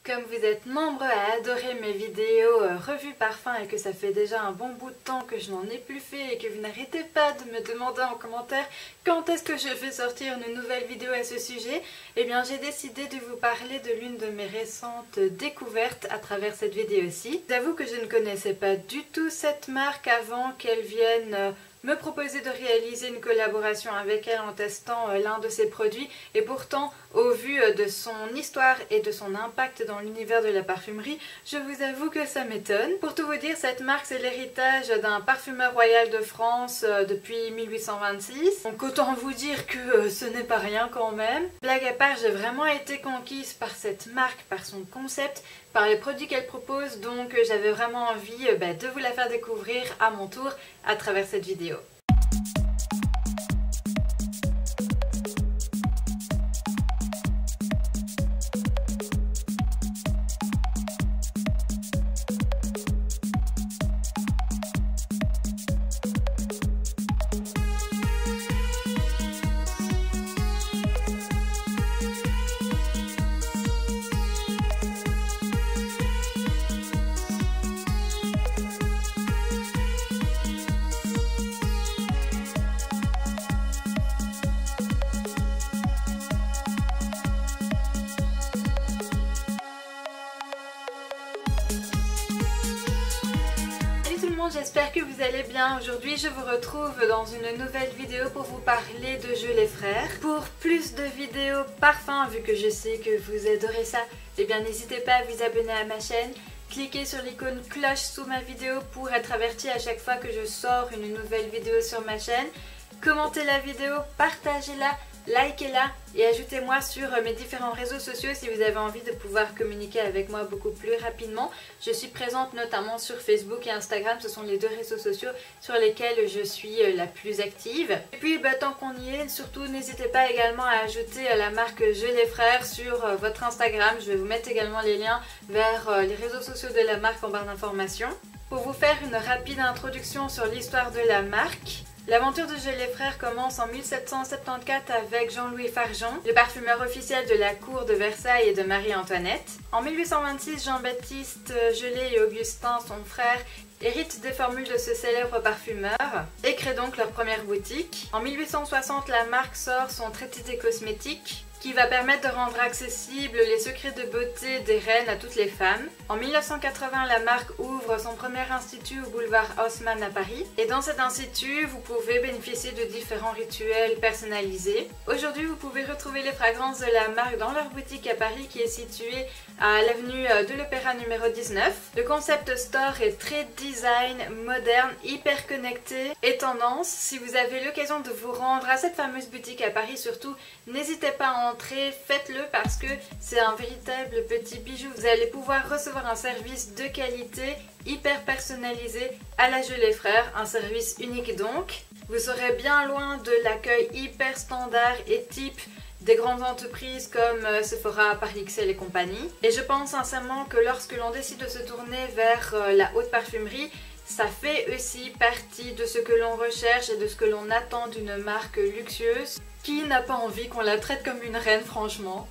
Comme vous êtes nombreux à adorer mes vidéos revues parfum et que ça fait déjà un bon bout de temps que je n'en ai plus fait et que vous n'arrêtez pas de me demander en commentaire quand est-ce que je vais sortir une nouvelle vidéo à ce sujet, eh bien j'ai décidé de vous parler de l'une de mes récentes découvertes à travers cette vidéo-ci. J'avoue que je ne connaissais pas du tout cette marque avant qu'elle vienne me proposer de réaliser une collaboration avec elle en testant l'un de ses produits, et pourtant au vu de son histoire et de son impact dans l'univers de la parfumerie, je vous avoue que ça m'étonne. Pour tout vous dire, cette marque c'est l'héritage d'un parfumeur royal de France depuis 1826, donc autant vous dire que ce n'est pas rien quand même. Blague à part, j'ai vraiment été conquise par cette marque, par son concept, par les produits qu'elle propose, donc j'avais vraiment envie de vous la faire découvrir à mon tour à travers cette vidéo. J'espère que vous allez bien. Aujourd'hui je vous retrouve dans une nouvelle vidéo pour vous parler de Jeux les Frères. Pour plus de vidéos parfum, vu que je sais que vous adorez ça, eh bien n'hésitez pas à vous abonner à ma chaîne. Cliquez sur l'icône cloche sous ma vidéo pour être averti à chaque fois que je sors une nouvelle vidéo sur ma chaîne. Commentez la vidéo, partagez-la, likez-la et ajoutez-moi sur mes différents réseaux sociaux si vous avez envie de pouvoir communiquer avec moi beaucoup plus rapidement. Je suis présente notamment sur Facebook et Instagram, ce sont les deux réseaux sociaux sur lesquels je suis la plus active. Et puis tant qu'on y est, surtout n'hésitez pas également à ajouter la marque Jeux les Frères sur votre Instagram. Je vais vous mettre également les liens vers les réseaux sociaux de la marque en barre d'informations. Pour vous faire une rapide introduction sur l'histoire de la marque, l'aventure de Jeux les Frères commence en 1774 avec Jean-Louis Fargeon, le parfumeur officiel de la cour de Versailles et de Marie-Antoinette. En 1826, Jean-Baptiste Gelée et Augustin, son frère, héritent des formules de ce célèbre parfumeur et créent donc leur première boutique. En 1860, la marque sort son traité des cosmétiques, qui va permettre de rendre accessibles les secrets de beauté des reines à toutes les femmes. En 1980, la marque ouvre son premier institut au boulevard Haussmann à Paris. Et dans cet institut, vous pouvez bénéficier de différents rituels personnalisés. Aujourd'hui, vous pouvez retrouver les fragrances de la marque dans leur boutique à Paris qui est située à l'avenue de l'Opéra numéro 19. Le concept store est très design, moderne, hyper connecté et tendance. Si vous avez l'occasion de vous rendre à cette fameuse boutique à Paris, surtout, n'hésitez pas à entrer, faites-le parce que c'est un véritable petit bijou. Vous allez pouvoir recevoir un service de qualité, hyper personnalisé à la Jeux les Frères, un service unique donc. Vous serez bien loin de l'accueil hyper standard et type des grandes entreprises comme Sephora, Paris XL et compagnie. Et je pense sincèrement que lorsque l'on décide de se tourner vers la haute parfumerie, ça fait aussi partie de ce que l'on recherche et de ce que l'on attend d'une marque luxueuse. Qui n'a pas envie qu'on la traite comme une reine, franchement?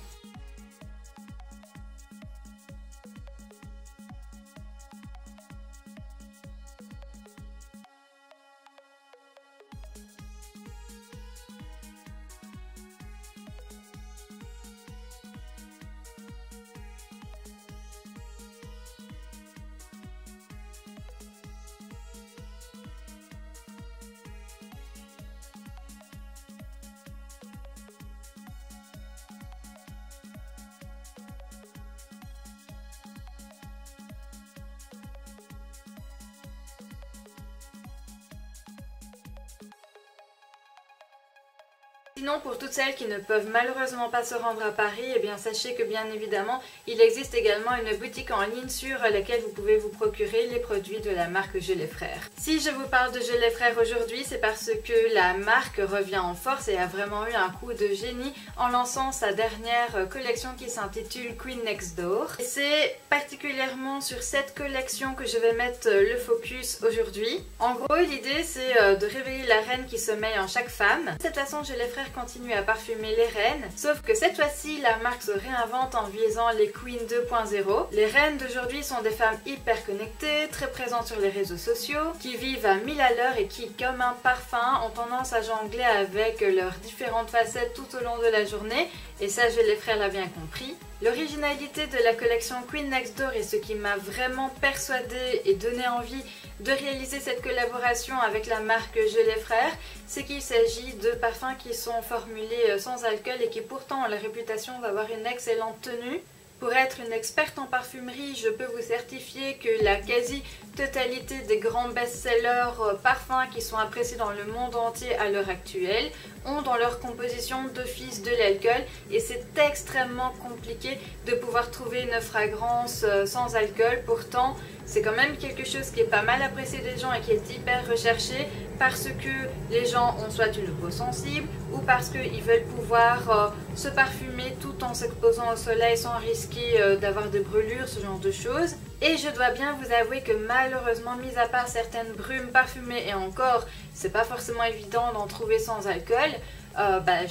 Sinon, pour toutes celles qui ne peuvent malheureusement pas se rendre à Paris, eh bien sachez que bien évidemment, il existe également une boutique en ligne sur laquelle vous pouvez vous procurer les produits de la marque Jeux les Frères. Si je vous parle de Jeux les Frères aujourd'hui, c'est parce que la marque revient en force et a vraiment eu un coup de génie en lançant sa dernière collection qui s'intitule Queen Next Door. Et c'est particulièrement sur cette collection que je vais mettre le focus aujourd'hui. En gros, l'idée c'est de réveiller la reine qui sommeille en chaque femme. De cette façon, Jeux les Frères continuent à parfumer les reines, sauf que cette fois-ci la marque se réinvente en visant les Queen 2.0. Les reines d'aujourd'hui sont des femmes hyper connectées, très présentes sur les réseaux sociaux, qui vivent à 1000 à l'heure et qui, comme un parfum, ont tendance à jongler avec leurs différentes facettes tout au long de la journée, et ça je les frères l'a bien compris. L'originalité de la collection Queen Next Door est ce qui m'a vraiment persuadée et donné envie de réaliser cette collaboration avec la marque Je les Frères, c'est qu'il s'agit de parfums qui sont formulés sans alcool et qui pourtant ont la réputation d'avoir une excellente tenue. Pour être une experte en parfumerie, je peux vous certifier que la quasi-totalité des grands best-sellers parfums qui sont appréciés dans le monde entier à l'heure actuelle ont dans leur composition d'office de l'alcool et c'est extrêmement compliqué de pouvoir trouver une fragrance sans alcool. Pourtant, c'est quand même quelque chose qui est pas mal apprécié des gens et qui est hyper recherché parce que les gens ont soit une peau sensible ou parce qu'ils veulent pouvoir se parfumer tout en s'exposant au soleil sans risquer d'avoir des brûlures, ce genre de choses. Et je dois bien vous avouer que malheureusement, mis à part certaines brumes parfumées et encore, c'est pas forcément évident d'en trouver sans alcool,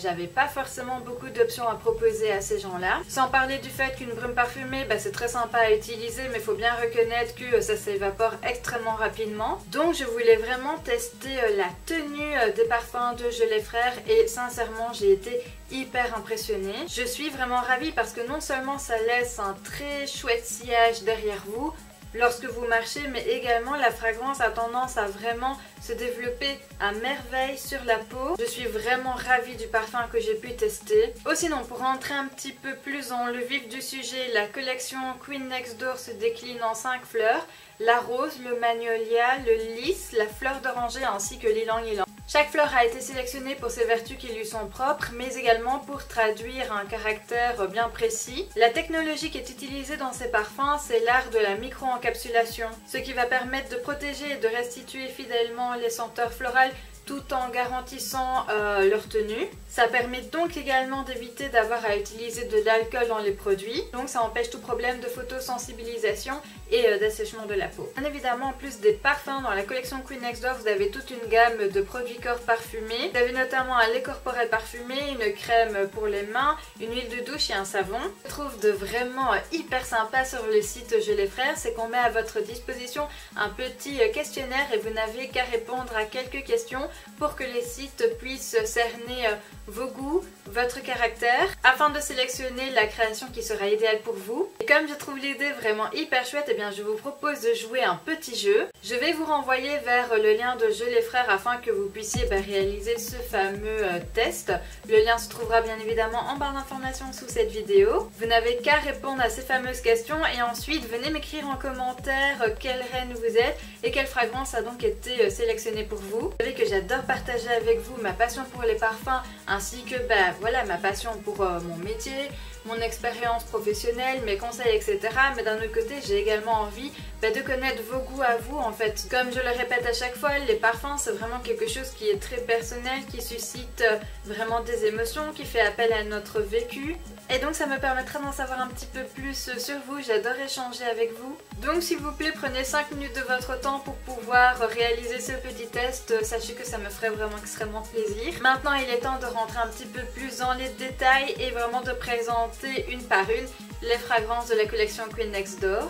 j'avais pas forcément beaucoup d'options à proposer à ces gens-là. Sans parler du fait qu'une brume parfumée, c'est très sympa à utiliser, mais il faut bien reconnaître que ça s'évapore extrêmement rapidement. Donc je voulais vraiment tester la tenue des parfums de Je les Frères et sincèrement j'ai été hyper impressionnée. Je suis vraiment ravie parce que non seulement ça laisse un très chouette sillage derrière vous lorsque vous marchez, mais également la fragrance a tendance à vraiment se développer à merveille sur la peau. Je suis vraiment ravie du parfum que j'ai pu tester. Oh, sinon, pour rentrer un petit peu plus dans le vif du sujet, la collection Queen Next Door se décline en 5 fleurs: la rose, le magnolia, le lys, la fleur d'oranger ainsi que l'ylang-ylang. Chaque fleur a été sélectionnée pour ses vertus qui lui sont propres, mais également pour traduire un caractère bien précis. La technologie qui est utilisée dans ces parfums, c'est l'art de la micro-encapsulation, ce qui va permettre de protéger et de restituer fidèlement les senteurs florales tout en garantissant leur tenue. Ça permet donc également d'éviter d'avoir à utiliser de l'alcool dans les produits, donc ça empêche tout problème de photosensibilisation et d'assèchement de la peau. Bien évidemment, en plus des parfums, dans la collection Queen Next Door, vous avez toute une gamme de produits corps parfumés. Vous avez notamment un lait corporel parfumé, une crème pour les mains, une huile de douche et un savon. Ce que je trouve de vraiment hyper sympa sur le site Je les Frères, c'est qu'on met à votre disposition un petit questionnaire et vous n'avez qu'à répondre à quelques questions pour que les sites puissent cerner vos goûts, votre caractère, afin de sélectionner la création qui sera idéale pour vous. Et comme je trouve l'idée vraiment hyper chouette, eh bien je vous propose de jouer un petit jeu. Je vais vous renvoyer vers le lien de Je les Frères afin que vous puissiez réaliser ce fameux test. Le lien se trouvera bien évidemment en barre d'informations sous cette vidéo. Vous n'avez qu'à répondre à ces fameuses questions et ensuite venez m'écrire en commentaire quelle reine vous êtes et quelle fragrance a donc été sélectionnée pour vous. Vous savez que j'adore partager avec vous ma passion pour les parfums ainsi que voilà, ma passion pour mon métier, mon expérience professionnelle, mes conseils, etc. Mais d'un autre côté, j'ai également envie de connaître vos goûts à vous en fait. Comme je le répète à chaque fois, les parfums c'est vraiment quelque chose qui est très personnel, qui suscite vraiment des émotions, qui fait appel à notre vécu. Et donc ça me permettra d'en savoir un petit peu plus sur vous, j'adore échanger avec vous. Donc s'il vous plaît, prenez 5 minutes de votre temps pour pouvoir réaliser ce petit test, sachez que ça me ferait vraiment extrêmement plaisir. Maintenant il est temps de rentrer un petit peu plus dans les détails et vraiment de présenter une par une les fragrances de la collection Queen Next Door.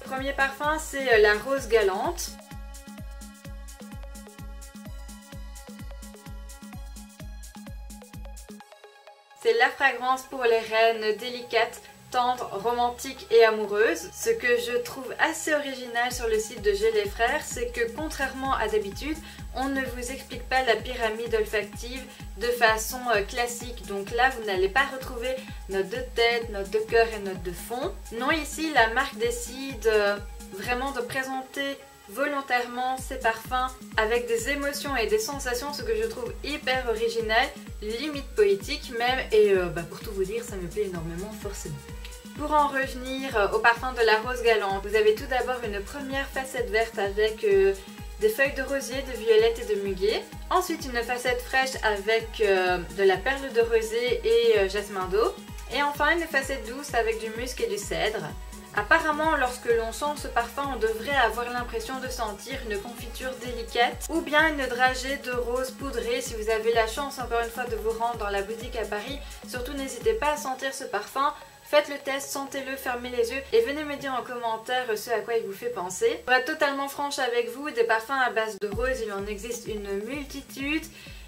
Le premier parfum c'est la rose galante. C'est la fragrance pour les reines délicates, tendres, romantiques et amoureuses. Ce que je trouve assez original sur le site de Je les Frères, c'est que contrairement à d'habitude, on ne vous explique pas la pyramide olfactive de façon classique. Donc là, vous n'allez pas retrouver note de tête, note de cœur et note de fond. Non, ici, la marque décide vraiment de présenter volontairement ces parfums avec des émotions et des sensations, ce que je trouve hyper original, limite poétique même, et pour tout vous dire, ça me plaît énormément forcément. Pour en revenir au parfum de la rose galante, vous avez tout d'abord une première facette verte avec des feuilles de rosier, de violette et de muguet. Ensuite une facette fraîche avec de la perle de rosée et jasmin d'eau. Et enfin une facette douce avec du musc et du cèdre. Apparemment, lorsque l'on sent ce parfum, on devrait avoir l'impression de sentir une confiture délicate ou bien une dragée de rose poudrée. Si vous avez la chance encore une fois de vous rendre dans la boutique à Paris, surtout n'hésitez pas à sentir ce parfum. Faites le test, sentez-le, fermez les yeux et venez me dire en commentaire ce à quoi il vous fait penser. Pour être totalement franche avec vous, des parfums à base de rose, il en existe une multitude.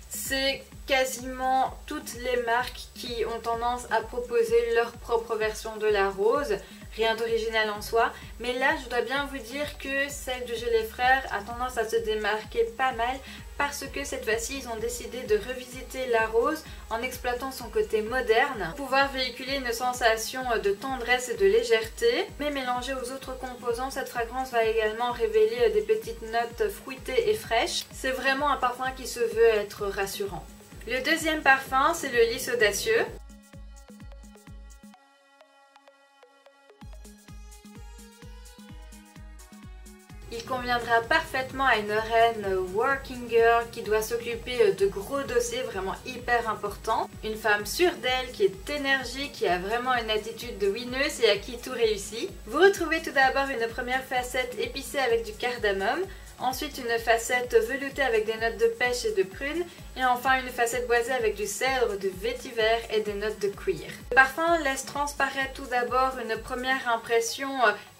C'est quasiment toutes les marques qui ont tendance à proposer leur propre version de la rose. Rien d'original en soi, mais là je dois bien vous dire que celle de Jeux les Frères a tendance à se démarquer pas mal parce que cette fois-ci ils ont décidé de revisiter la rose en exploitant son côté moderne pour pouvoir véhiculer une sensation de tendresse et de légèreté, mais mélangée aux autres composants, cette fragrance va également révéler des petites notes fruitées et fraîches. C'est vraiment un parfum qui se veut être rassurant. Le deuxième parfum, c'est le Lys Audacieux. Il conviendra parfaitement à une reine working girl qui doit s'occuper de gros dossiers vraiment hyper importants. Une femme sûre d'elle, qui est énergique, qui a vraiment une attitude de winneuse et à qui tout réussit. Vous retrouvez tout d'abord une première facette épicée avec du cardamome, ensuite une facette veloutée avec des notes de pêche et de prune, et enfin une facette boisée avec du cèdre, de vétiver et des notes de cuir. Le parfum laisse transparaître tout d'abord une première impression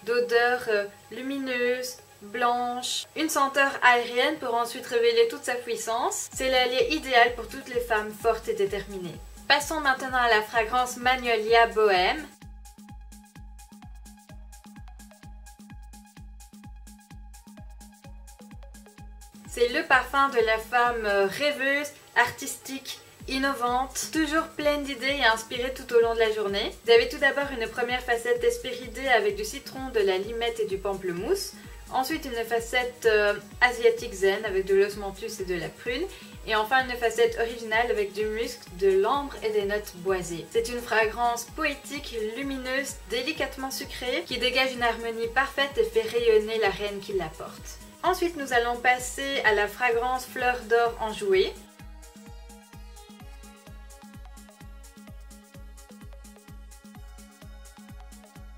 d'odeur lumineuse, blanche, une senteur aérienne pour ensuite révéler toute sa puissance. C'est l'allié idéal pour toutes les femmes fortes et déterminées. Passons maintenant à la fragrance Magnolia Bohème. C'est le parfum de la femme rêveuse, artistique, innovante, toujours pleine d'idées et inspirée tout au long de la journée. Vous avez tout d'abord une première facette espéridée avec du citron, de la limette et du pamplemousse. Ensuite une facette asiatique zen avec de l'osmanthus et de la prune. Et enfin une facette originale avec du musc, de l'ambre et des notes boisées. C'est une fragrance poétique, lumineuse, délicatement sucrée qui dégage une harmonie parfaite et fait rayonner la reine qui la porte. Ensuite nous allons passer à la fragrance Fleur d'Or Enjouée.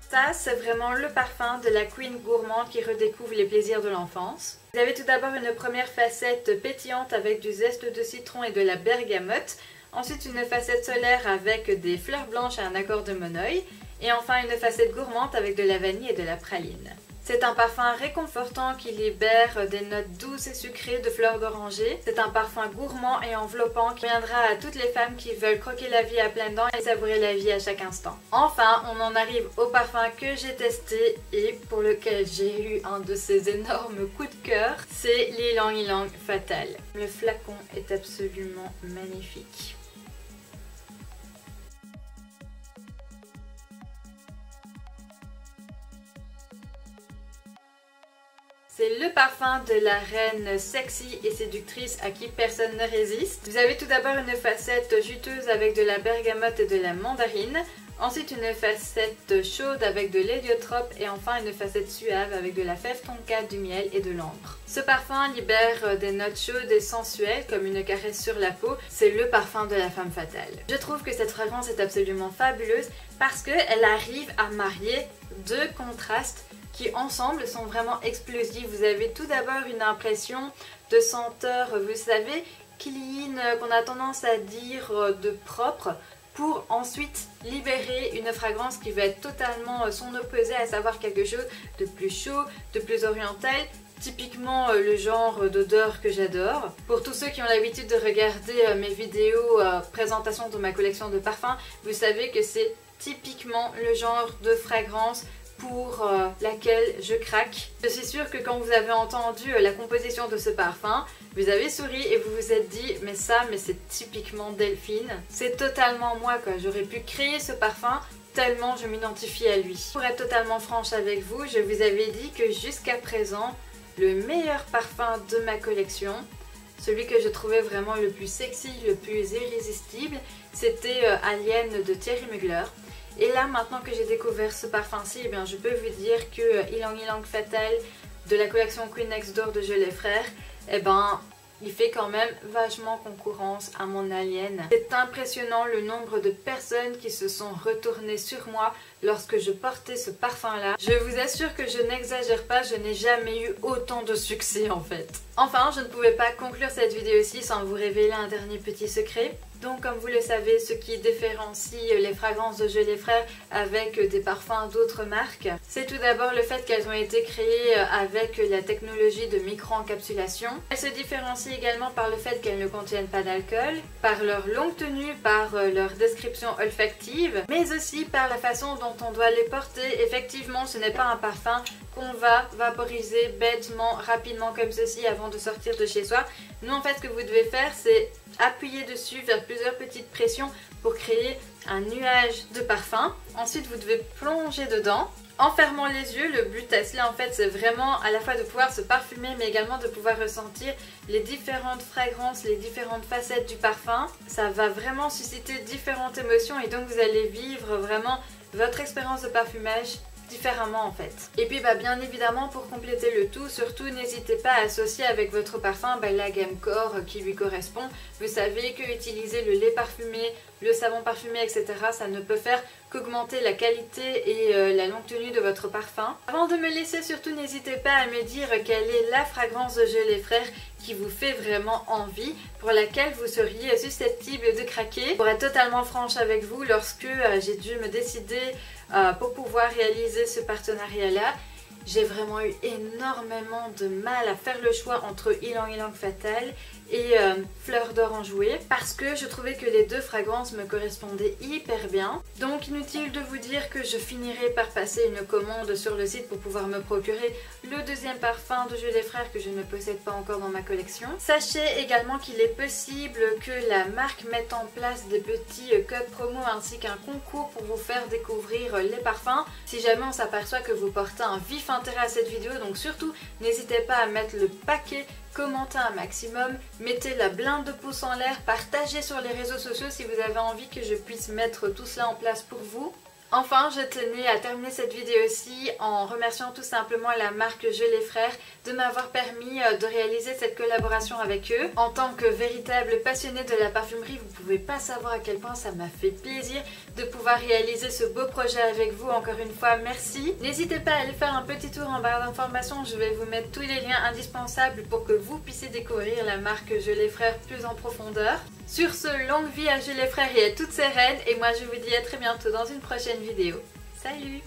Ça, c'est vraiment le parfum de la queen gourmande qui redécouvre les plaisirs de l'enfance. Vous avez tout d'abord une première facette pétillante avec du zeste de citron et de la bergamote. Ensuite une facette solaire avec des fleurs blanches et un accord de monoï. Et enfin une facette gourmande avec de la vanille et de la praline. C'est un parfum réconfortant qui libère des notes douces et sucrées de fleurs d'oranger. C'est un parfum gourmand et enveloppant qui viendra à toutes les femmes qui veulent croquer la vie à pleines dents et savourer la vie à chaque instant. Enfin, on en arrive au parfum que j'ai testé et pour lequel j'ai eu un de ces énormes coups de cœur. C'est l'Ylang Ylang Fatal. Le flacon est absolument magnifique. C'est le parfum de la reine sexy et séductrice à qui personne ne résiste. Vous avez tout d'abord une facette juteuse avec de la bergamote et de la mandarine. Ensuite une facette chaude avec de l'héliotrope et enfin une facette suave avec de la fève tonka, du miel et de l'ambre. Ce parfum libère des notes chaudes et sensuelles comme une caresse sur la peau. C'est le parfum de la femme fatale. Je trouve que cette fragrance est absolument fabuleuse parce qu'elle arrive à marier deux contrastes qui ensemble sont vraiment explosifs. Vous avez tout d'abord une impression de senteur, vous savez, clean, qu'on a tendance à dire de propre, pour ensuite libérer une fragrance qui va être totalement son opposé, à savoir quelque chose de plus chaud, de plus oriental, typiquement le genre d'odeur que j'adore. Pour tous ceux qui ont l'habitude de regarder mes vidéos présentation de ma collection de parfums, vous savez que c'est typiquement le genre de fragrance pour laquelle je craque. Je suis sûre que quand vous avez entendu la composition de ce parfum, vous avez souri et vous vous êtes dit mais c'est typiquement Delphine. C'est totalement moi quoi, j'aurais pu créer ce parfum tellement je m'identifie à lui. Pour être totalement franche avec vous, je vous avais dit que jusqu'à présent, le meilleur parfum de ma collection, celui que je trouvais vraiment le plus sexy, le plus irrésistible, c'était Alien de Thierry Mugler. Et là, maintenant que j'ai découvert ce parfum-ci, eh bien, je peux vous dire que Ylang Ylang Fatal de la collection Queen Next Door de Jeux les Frères, eh ben, il fait quand même vachement concurrence à mon Alien. C'est impressionnant le nombre de personnes qui se sont retournées sur moi lorsque je portais ce parfum là. Je vous assure que je n'exagère pas, je n'ai jamais eu autant de succès en fait. Enfin, je ne pouvais pas conclure cette vidéo-ci sans vous révéler un dernier petit secret. Donc comme vous le savez, ce qui différencie les fragrances de Jeux les Frères avec des parfums d'autres marques, c'est tout d'abord le fait qu'elles ont été créées avec la technologie de micro-encapsulation. Elles se différencient également par le fait qu'elles ne contiennent pas d'alcool, par leur longue tenue, par leur description olfactive, mais aussi par la façon dont on doit les porter. Effectivement, ce n'est pas un parfum qu'on va vaporiser bêtement, rapidement comme ceci avant de sortir de chez soi. Non, en fait, ce que vous devez faire, c'est appuyer dessus, faire plusieurs petites pressions pour créer un nuage de parfum. Ensuite, vous devez plonger dedans en fermant les yeux. Le but à cela, en fait, c'est vraiment à la fois de pouvoir se parfumer, mais également de pouvoir ressentir les différentes fragrances, les différentes facettes du parfum. Ça va vraiment susciter différentes émotions et donc vous allez vivre vraiment votre expérience de parfumage différemment en fait. Et puis bien évidemment, pour compléter le tout, surtout n'hésitez pas à associer avec votre parfum la gamme corps qui lui correspond. Vous savez que utiliser le lait parfumé, le savon parfumé, etc. ça ne peut faire qu'augmenter la qualité et la longue tenue de votre parfum. Avant de me laisser, surtout n'hésitez pas à me dire quelle est la fragrance de Jeux les Frères qui vous fait vraiment envie, pour laquelle vous seriez susceptible de craquer. Pour être totalement franche avec vous, lorsque j'ai dû me décider pour pouvoir réaliser ce partenariat-là, j'ai vraiment eu énormément de mal à faire le choix entre Ylang Ylang Fatal et Fleur d'or enjouée parce que je trouvais que les deux fragrances me correspondaient hyper bien. Donc inutile de vous dire que je finirai par passer une commande sur le site pour pouvoir me procurer le deuxième parfum de Jeux les Frères que je ne possède pas encore dans ma collection. Sachez également qu'il est possible que la marque mette en place des petits codes promo ainsi qu'un concours pour vous faire découvrir les parfums si jamais on s'aperçoit que vous portez un vif intérêt à cette vidéo. Donc surtout n'hésitez pas à mettre le paquet, commentez un maximum, mettez la blinde de pouces en l'air, partagez sur les réseaux sociaux si vous avez envie que je puisse mettre tout cela en place pour vous. Enfin, je tenais à terminer cette vidéo-ci en remerciant tout simplement la marque Jeux les Frères de m'avoir permis de réaliser cette collaboration avec eux. En tant que véritable passionnée de la parfumerie, vous pouvez pas savoir à quel point ça m'a fait plaisir de pouvoir réaliser ce beau projet avec vous. Encore une fois, merci. N'hésitez pas à aller faire un petit tour en barre d'informations, je vais vous mettre tous les liens indispensables pour que vous puissiez découvrir la marque Jeux les Frères plus en profondeur. Sur ce, longue vie à Jeux les Frères et à toutes ses reines, et moi je vous dis à très bientôt dans une prochaine vidéo. Salut!